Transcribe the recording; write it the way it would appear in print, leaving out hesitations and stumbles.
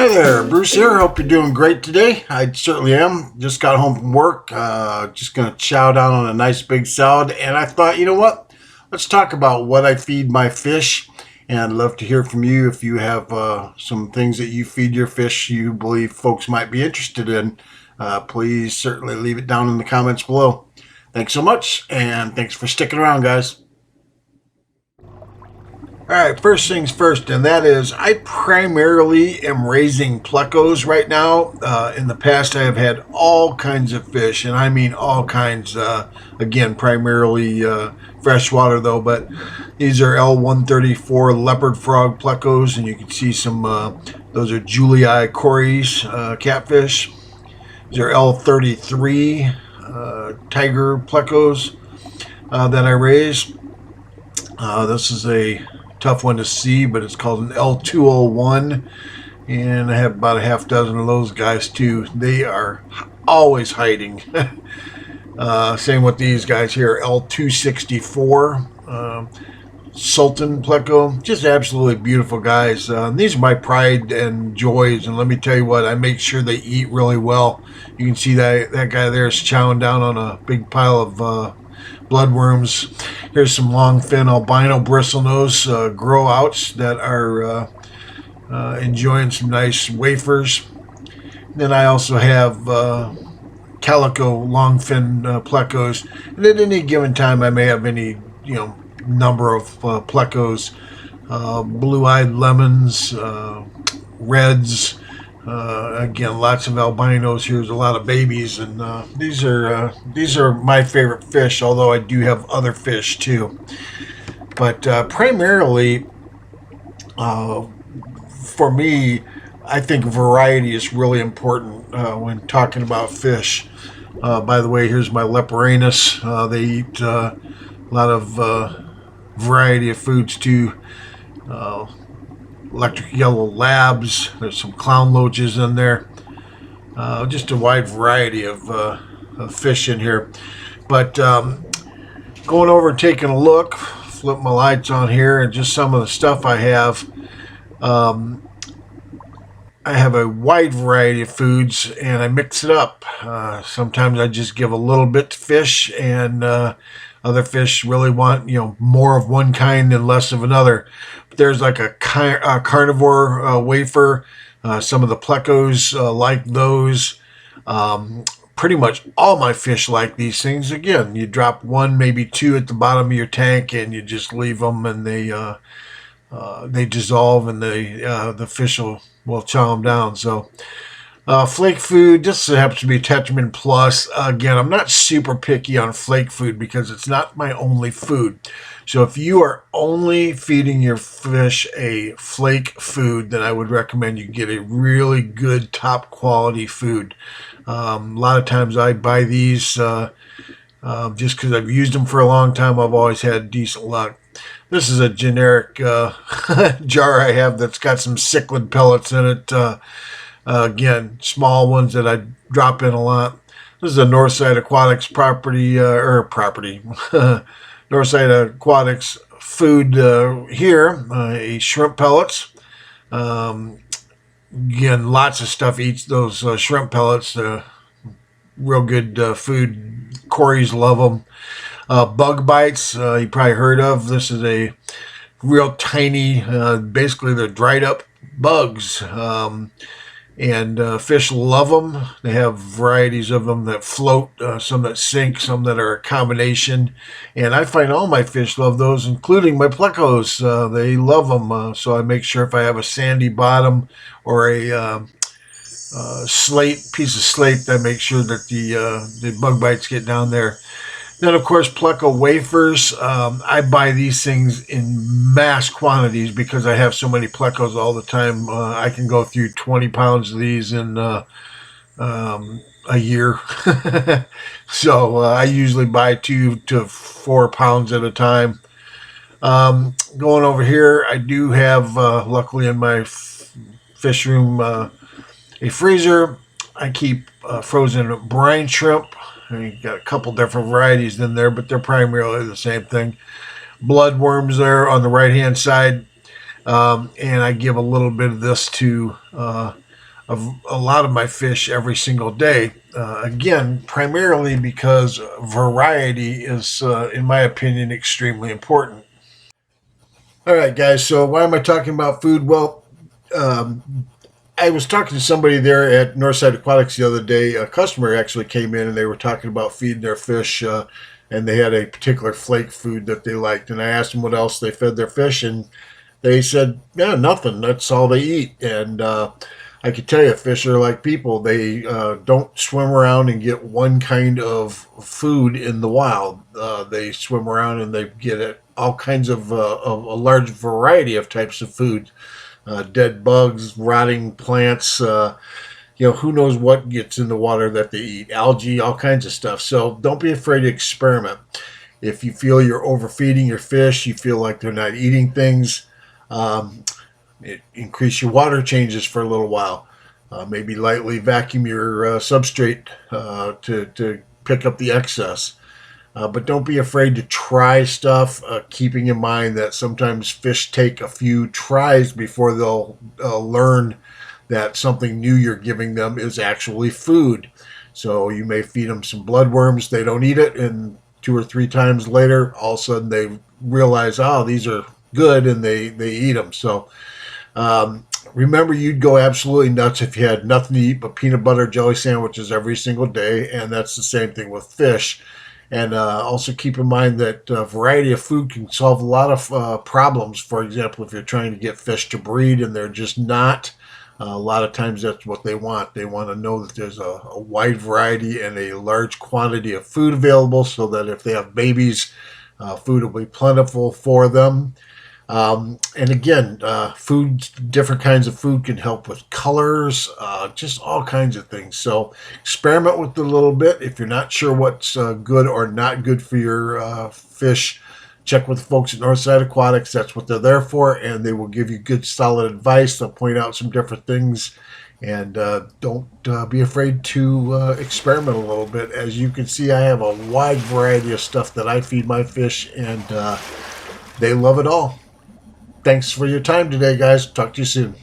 Hi there, Bruce here. Hope you're doing great today. I certainly am. Just got home from work. Just going to chow down on a nice big salad. And I thought, you know what? Let's talk about what I feed my fish. And I'd love to hear from you if you have some things that you feed your fish you believe folks might be interested in. Please certainly leave it down in the comments below. Thanks so much, and thanks for sticking around, guys. All right, first things first, and that is I primarily am raising plecos right now. In the past, I have had all kinds of fish, and I mean all kinds. Again, primarily freshwater though, but these are L134 leopard frog plecos, and you can see some, those are Julii cories catfish. These are L33 tiger plecos that I raise. This is a tough one to see, but it's called an L201, and I have about a half dozen of those guys too. They are always hiding. Same with these guys here, L264 Sultan pleco, just absolutely beautiful guys. These are my pride and joys, and let me tell you what, I make sure they eat really well. You can see that guy there is chowing down on a big pile of bloodworms. Here's some longfin albino bristlenose grow outs that are enjoying some nice wafers. Then I also have calico longfin plecos, and at any given time I may have any number of plecos, blue-eyed lemons, reds. Again, lots of albinos. Here's a lot of babies, and these are my favorite fish. Although I do have other fish too, but primarily for me, I think variety is really important when talking about fish. By the way, here's my leporanus. They eat a lot of variety of foods too. Electric yellow labs. There's some clown loaches in there. Just a wide variety of fish in here. But going over and taking a look, flip my lights on here, and just some of the stuff I have. I have a wide variety of foods, and I mix it up. Sometimes I just give a little bit to fish, and other fish really want more of one kind and less of another. But there's like a carnivore wafer. Some of the plecos like those. Pretty much all my fish like these things. Again, you drop one, maybe two at the bottom of your tank, and you just leave them, and they dissolve, and the fish will chow them down. So flake food, this happens to be Tetramin Plus. Again, I'm not super picky on flake food because it's not my only food. So if you are only feeding your fish a flake food, then I would recommend you get a really good top quality food. A lot of times I buy these just because I've used them for a long time. I've always had decent luck. This is a generic jar I have that's got some cichlid pellets in it. Again, small ones that I drop in a lot. This is a Northside Aquatics Northside Aquatics food here. A shrimp pellets. Again, lots of stuff eats those shrimp pellets. Real good food. Cories love them. Bug bites, you probably heard of. This is a real tiny, basically they're dried up bugs. And fish love them. They have varieties of them that float, some that sink, some that are a combination. And I find all my fish love those, including my plecos. They love them. So I make sure if I have a sandy bottom or a piece of slate, I make sure that the bug bites get down there. Then, of course, pleco wafers. I buy these things in mass quantities because I have so many plecos all the time. I can go through 20 pounds of these in a year. So I usually buy 2 to 4 pounds at a time. Going over here, I do have, luckily in my fish room, a freezer. I keep frozen brine shrimp. You got a couple different varieties in there, but they're primarily the same thing. Bloodworms there on the right-hand side. And I give a little bit of this to of a lot of my fish every single day. Again, primarily because variety is, in my opinion, extremely important. All right, guys. So why am I talking about food? Well, I was talking to somebody there at Northside Aquatics the other day. A customer actually came in and they were talking about feeding their fish, and they had a particular flake food that they liked. And I asked them what else they fed their fish, and they said, "Yeah, nothing. That's all they eat." And I could tell you, fish are like people. They don't swim around and get one kind of food in the wild. They swim around and they get all kinds of a large variety of types of food. Dead bugs, rotting plants, who knows what gets in the water that they eat, algae, all kinds of stuff. So don't be afraid to experiment. If you feel you're overfeeding your fish, you feel like they're not eating things, um, increase your water changes for a little while. Maybe lightly vacuum your substrate to pick up the excess. But don't be afraid to try stuff, keeping in mind that sometimes fish take a few tries before they'll learn that something new you're giving them is actually food. So you may feed them some bloodworms, they don't eat it, and 2 or 3 times later, all of a sudden they realize, oh, these are good, and they eat them. So remember, you'd go absolutely nuts if you had nothing to eat but peanut butter jelly sandwiches every single day, and that's the same thing with fish. And also keep in mind that variety of food can solve a lot of problems. For example, if you're trying to get fish to breed and they're just not, a lot of times that's what they want. They want to know that there's a wide variety and a large quantity of food available so that if they have babies, food will be plentiful for them. And again, food, different kinds of food can help with colors, just all kinds of things. So experiment with it a little bit. If you're not sure what's good or not good for your fish, check with the folks at Northside Aquatics. That's what they're there for, and they will give you good, solid advice. They'll point out some different things. And don't be afraid to experiment a little bit. As you can see, I have a wide variety of stuff that I feed my fish, and they love it all. Thanks for your time today, guys. Talk to you soon.